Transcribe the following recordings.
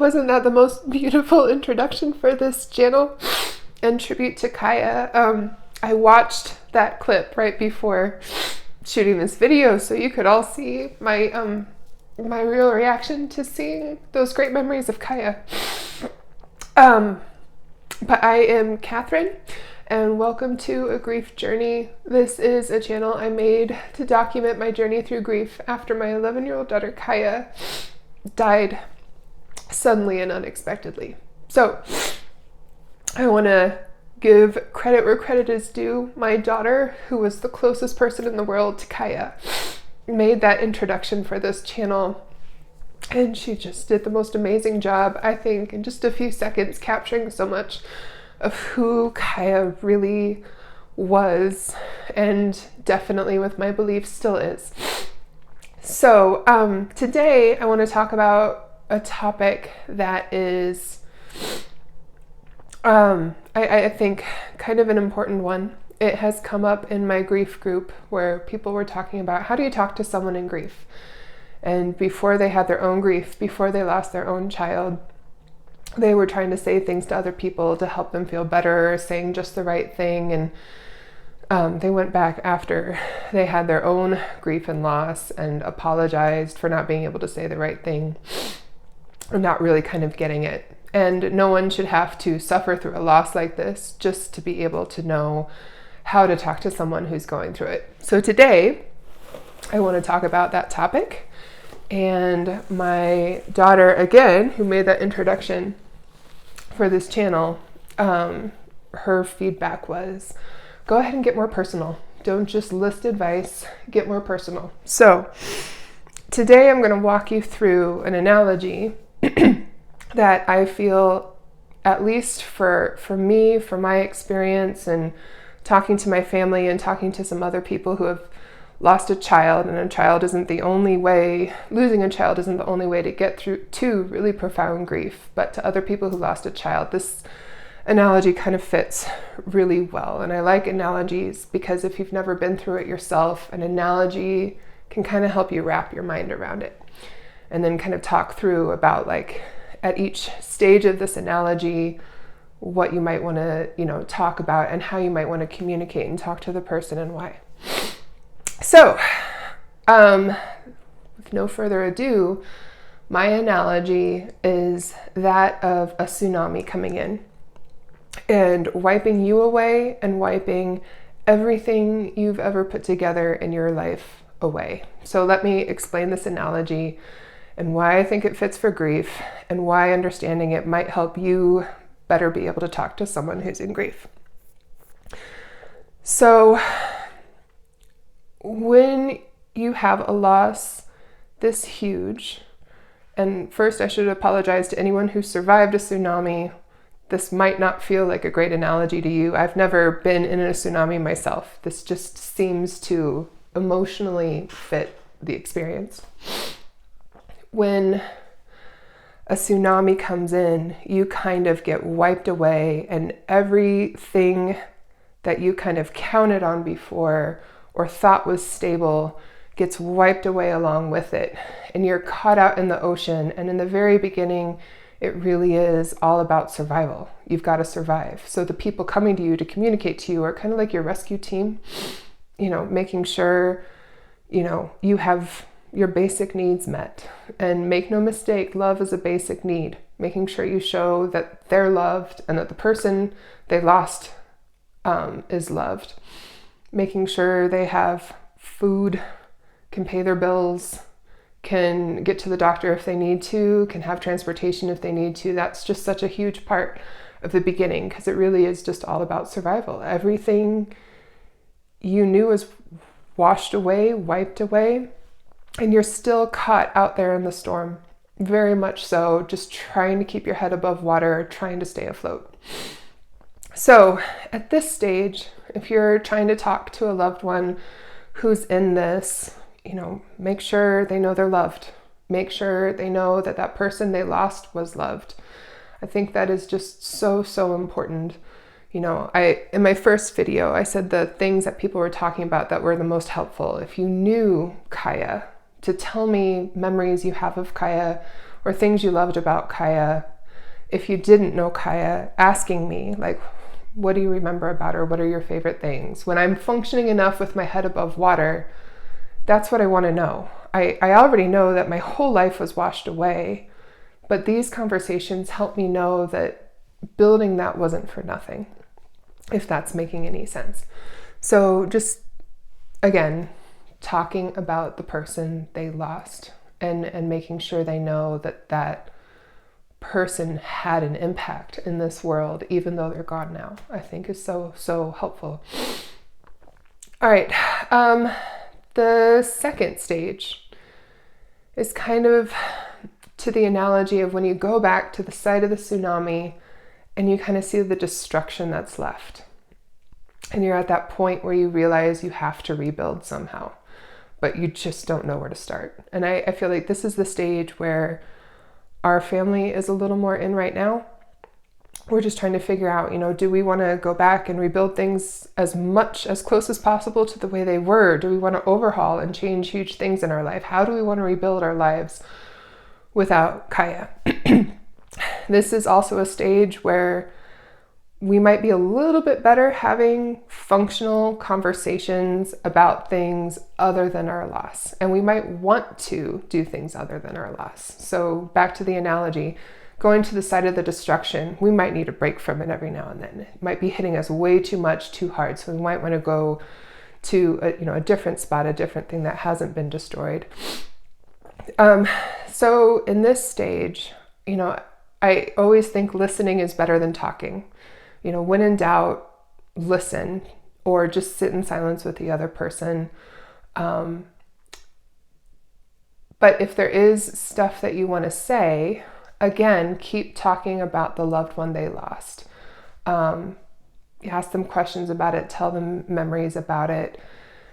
Wasn't that the most beautiful introduction for this channel and tribute to Kaya? I watched that clip right before shooting this video so you could all see my my real reaction to seeing those great memories of Kaya. But I am Catherine, and welcome to A Grief Journey. This is a channel I made to document my journey through grief after my 11-year-old daughter Kaya died suddenly and unexpectedly. So I want to give credit where credit is due. My daughter, who was the closest person in the world to Kaya, made that introduction for this channel, and she just did the most amazing job, I think, in just a few seconds, capturing so much of who Kaya really was, and definitely with my beliefs still is. So today I want to talk about a topic that is I think kind of an important one. It has come up in my grief group where people were talking about how do you talk to someone in grief, and before they had their own grief, before they lost their own child, they were trying to say things to other people to help them feel better, saying just the right thing, and they went back after they had their own grief and loss and apologized for not being able to say the right thing, or not really kind of getting it. And no one should have to suffer through a loss like this just to be able to know how to talk to someone who's going through it. So today I want to talk about that topic. And my daughter, again, who made that introduction for this channel, her feedback was, go ahead and get more personal. Don't just list advice, get more personal. So today I'm going to walk you through an analogy that I feel, at least for me, for my experience, and talking to my family and talking to some other people who have lost a child, and a child isn't the only way, losing a child isn't the only way to get through to really profound grief, but to other people who lost a child, this analogy kind of fits really well. And I like analogies because if you've never been through it yourself, an analogy can kind of help you wrap your mind around it, and then kind of talk through about, like, at each stage of this analogy, what you might want to, talk about, and how you might want to communicate and talk to the person and why. So, with no further ado, my analogy is that of a tsunami coming in and wiping you away and wiping everything you've ever put together in your life away. So let me explain this analogy and why I think it fits for grief, and why understanding it might help you better be able to talk to someone who's in grief. So when you have a loss this huge, and first I should apologize to anyone who survived a tsunami. This might not feel like a great analogy to you. I've never been in a tsunami myself. This just seems to emotionally fit the experience. When a tsunami comes in, you kind of get wiped away, and everything that you kind of counted on before or thought was stable gets wiped away along with it. And you're caught out in the ocean. And in the very beginning, it really is all about survival. You've got to survive. So the people coming to you to communicate to you are kind of like your rescue team, making sure, you have your basic needs met. And make no mistake, love is a basic need. Making sure you show that they're loved and that the person they lost is loved. Making sure they have food, can pay their bills, can get to the doctor if they need to, can have transportation if they need to. That's just such a huge part of the beginning, because it really is just all about survival. Everything you knew is washed away, wiped away, and you're still caught out there in the storm, very much so, just trying to keep your head above water, trying to stay afloat. So at this stage, if you're trying to talk to a loved one who's in this, make sure they know they're loved. Make sure they know that that person they lost was loved. I think that is just so, so important. In my first video, I said the things that people were talking about that were the most helpful. If you knew Kaya, to tell me memories you have of Kaya, or things you loved about Kaya. If you didn't know Kaya, asking me, like, what do you remember about her? What are your favorite things? When I'm functioning enough with my head above water, that's what I want to know. I already know that my whole life was washed away, but these conversations help me know that building that wasn't for nothing, if that's making any sense. So just, again, talking about the person they lost and making sure they know that that person had an impact in this world, even though they're gone now, I think is so, so helpful. All right. The second stage is kind of to the analogy of when you go back to the site of the tsunami and you kind of see the destruction that's left. And you're at that point where you realize you have to rebuild somehow, but you just don't know where to start. And I feel like this is the stage where our family is a little more in right now. We're just trying to figure out, do we want to go back and rebuild things as close as possible to the way they were? Do we want to overhaul and change huge things in our life? How do we want to rebuild our lives without Kaya? This is also a stage where we might be a little bit better having functional conversations about things other than our loss. And we might want to do things other than our loss. So back to the analogy, going to the site of the destruction, we might need a break from it every now and then. It might be hitting us way too much, too hard. So we might want to go to a different spot, a different thing that hasn't been destroyed. So in this stage, I always think listening is better than talking. When in doubt, listen, or just sit in silence with the other person. But if there is stuff that you want to say, again, keep talking about the loved one they lost. Ask them questions about it, tell them memories about it.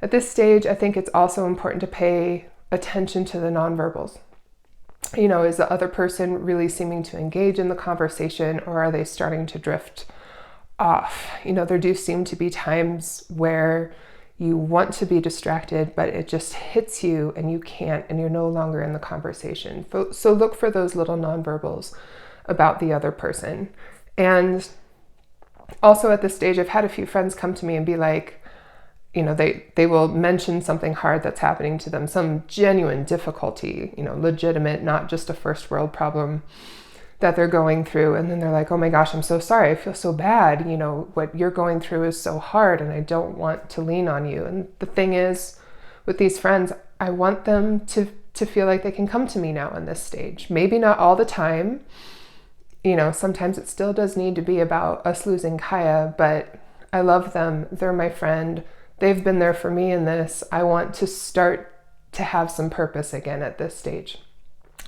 At this stage, I think it's also important to pay attention to the nonverbals. Is the other person really seeming to engage in the conversation, or are they starting to drift off? There do seem to be times where you want to be distracted, but it just hits you and you can't, and you're no longer in the conversation. So look for those little nonverbals about the other person. And also at this stage, I've had a few friends come to me and be like, they will mention something hard that's happening to them, some genuine difficulty, legitimate, not just a first world problem that they're going through. And then they're like, oh my gosh, I'm so sorry. I feel so bad. What you're going through is so hard and I don't want to lean on you. And the thing is, with these friends, I want them to feel like they can come to me now in this stage. Maybe not all the time. Sometimes it still does need to be about us losing Kaya, but I love them. They're my friend. They've been there for me in this. I want to start to have some purpose again at this stage.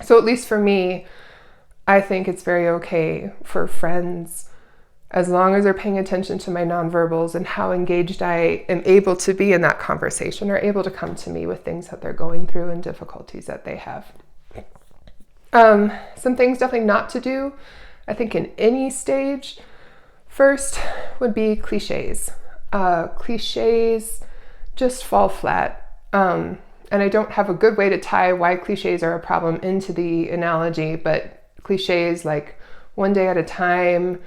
So at least for me, I think it's very okay for friends, as long as they're paying attention to my nonverbals and how engaged I am able to be in that conversation, are able to come to me with things that they're going through and difficulties that they have. Some things definitely not to do, I think, in any stage. First would be cliches. Cliches just fall flat. And I don't have a good way to tie why cliches are a problem into the analogy, but cliches like one day at a time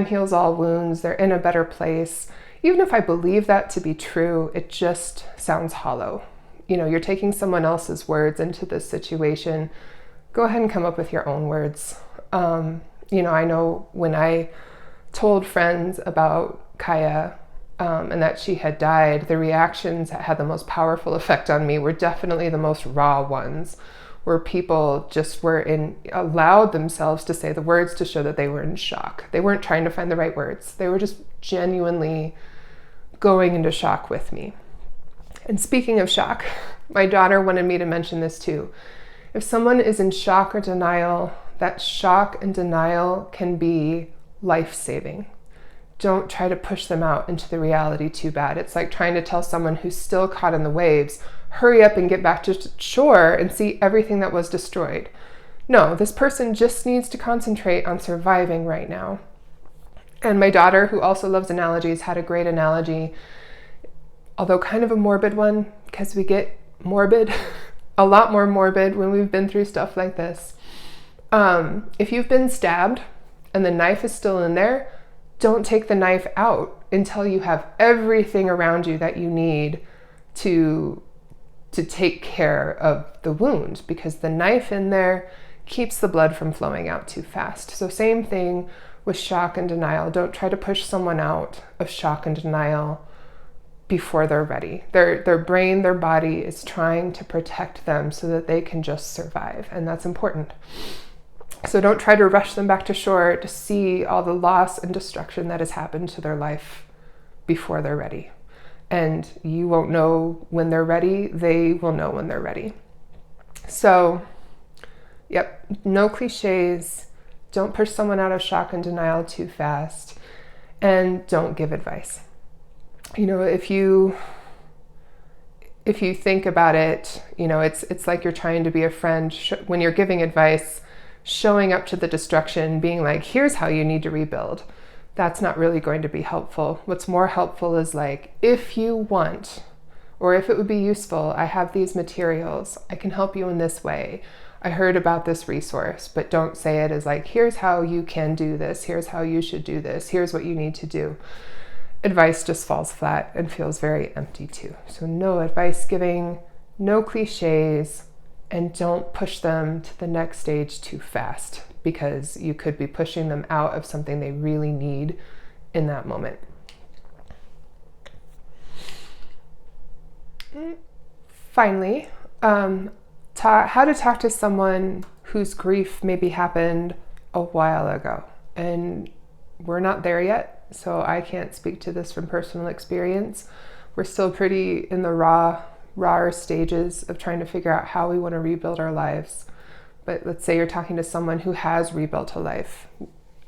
heals all wounds, they're in a better place. Even if I believe that to be true, it just sounds hollow. You're taking someone else's words into this situation. Go ahead and come up with your own words. I know when I told friends about Kaya and that she had died, the reactions that had the most powerful effect on me were definitely the most raw ones, where people just allowed themselves to say the words to show that they were in shock. They weren't trying to find the right words. They were just genuinely going into shock with me. And speaking of shock, my daughter wanted me to mention this too. If someone is in shock or denial, that shock and denial can be life-saving. Don't try to push them out into the reality too bad. It's like trying to tell someone who's still caught in the waves, hurry up and get back to shore and see everything that was destroyed. No, this person just needs to concentrate on surviving right now. And my daughter, who also loves analogies, had a great analogy, although kind of a morbid one, because we get morbid, a lot more morbid when we've been through stuff like this. If you've been stabbed and the knife is still in there, don't take the knife out until you have everything around you that you need to take care of the wound, because the knife in there keeps the blood from flowing out too fast. So same thing with shock and denial. Don't try to push someone out of shock and denial before they're ready. Their brain, their body is trying to protect them so that they can just survive, and that's important. So don't try to rush them back to shore to see all the loss and destruction that has happened to their life before they're ready. And you won't know when they're ready. They will know when they're ready. So, yep, no cliches. Don't push someone out of shock and denial too fast. And don't give advice. You know, if you think about it, you know, it's like you're trying to be a friend when you're giving advice, showing up to the destruction, being like, here's how you need to rebuild. That's not really going to be helpful. What's more helpful is like, if you want, or if it would be useful, I have these materials. I can help you in this way. I heard about this resource, but don't say it as like, here's how you can do this. Here's how you should do this. Here's what you need to do. Advice just falls flat and feels very empty too. So no advice giving, no cliches, and don't push them to the next stage too fast, because you could be pushing them out of something they really need in that moment. Finally, how to talk to someone whose grief maybe happened a while ago. And we're not there yet, so I can't speak to this from personal experience. We're still pretty in the rawer stages of trying to figure out how we want to rebuild our lives. But let's say you're talking to someone who has rebuilt a life,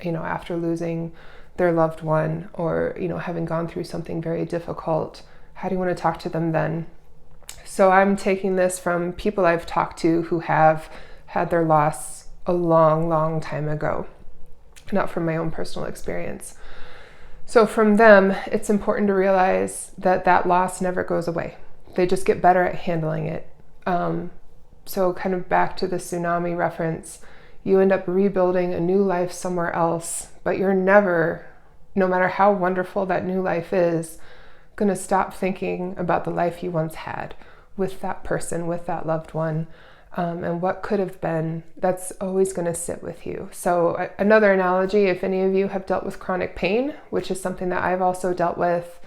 you know, after losing their loved one, or, you know, having gone through something very difficult. How do you want to talk to them then? So I'm taking this from people I've talked to who have had their loss a long, long time ago, not from my own personal experience. So from them, it's important to realize that that loss never goes away. They just get better at handling it. So kind of back to the tsunami reference, you end up rebuilding a new life somewhere else, but you're never, no matter how wonderful that new life is, going to stop thinking about the life you once had with that person, with that loved one, and what could have been. That's always going to sit with you. So another analogy, if any of you have dealt with chronic pain, which is something that I've also dealt with,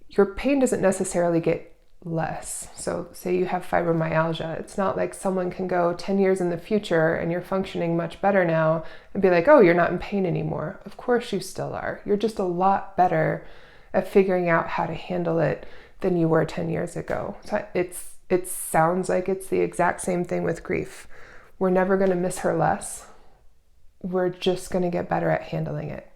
your pain doesn't necessarily get less. So say you have fibromyalgia. It's not like someone can go 10 years in the future and you're functioning much better now and be like, oh, you're not in pain anymore. Of course you still are. You're just a lot better at figuring out how to handle it than you were 10 years ago. So it sounds like it's the exact same thing with grief. We're never going to miss her less. We're just going to get better at handling it.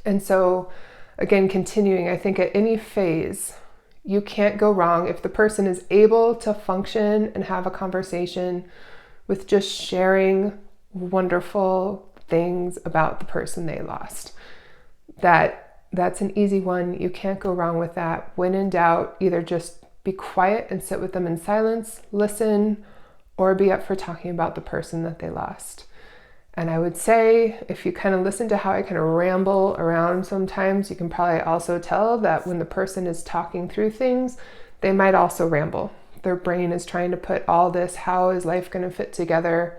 And so again, continuing, I think at any phase, you can't go wrong if the person is able to function and have a conversation with just sharing wonderful things about the person they lost. That's an easy one. You can't go wrong with that. When in doubt, either just be quiet and sit with them in silence, listen, or be up for talking about the person that they lost. And I would say, if you kind of listen to how I kind of ramble around sometimes, you can probably also tell that when the person is talking through things, they might also ramble. Their brain is trying to put all this, how is life going to fit together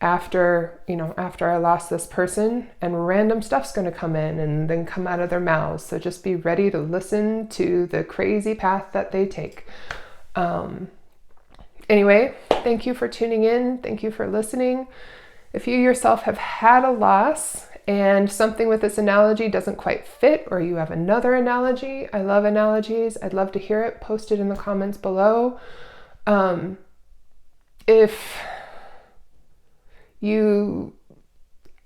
after I lost this person, and random stuff's going to come in and then come out of their mouths. So just be ready to listen to the crazy path that they take. Anyway, thank you for tuning in. Thank you for listening. If you yourself have had a loss and something with this analogy doesn't quite fit, or you have another analogy, I love analogies. I'd love to hear it. Post it in the comments below. If you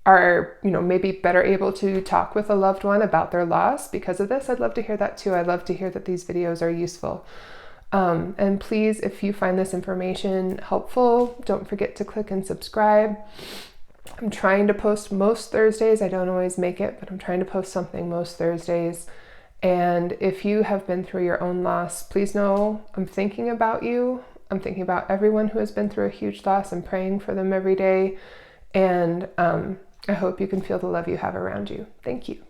are, maybe better able to talk with a loved one about their loss because of this, I'd love to hear that too. I'd love to hear that these videos are useful. And please, if you find this information helpful, don't forget to click and subscribe. I'm trying to post most Thursdays. I don't always make it, but I'm trying to post something most Thursdays. And if you have been through your own loss, please know I'm thinking about you. I'm thinking about everyone who has been through a huge loss. I'm praying for them every day. And I hope you can feel the love you have around you. Thank you.